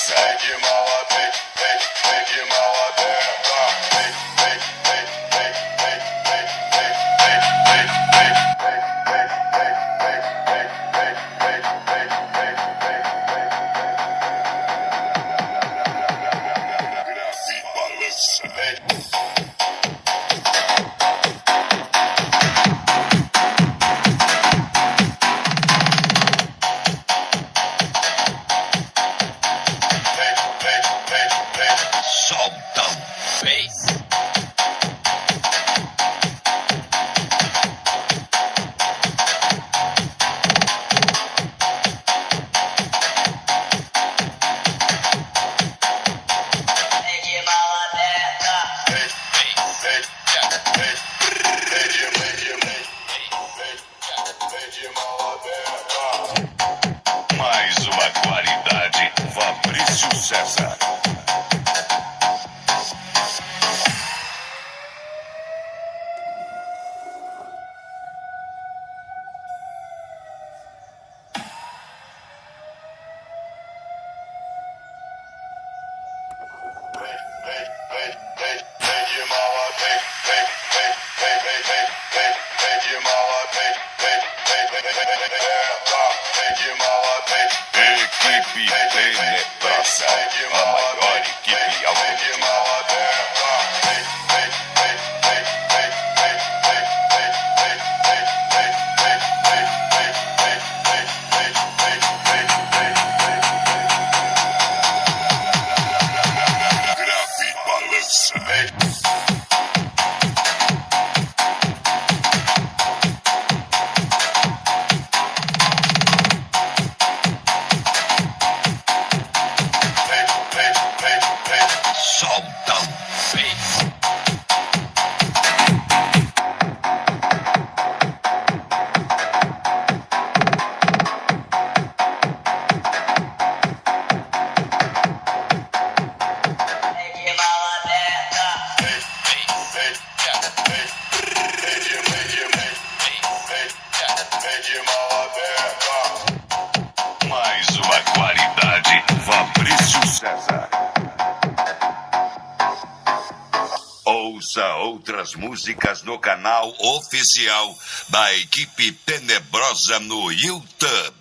balança. Solta o bass. Mais uma qualidade, Fabrício César. Equipe Tenebrosa, a maior equipe automotiva. Grave balança. Solta o bass. Mais uma qualidade, Fabrício César. Ouça outras músicas no canal oficial da equipe Tenebrosa no YouTube.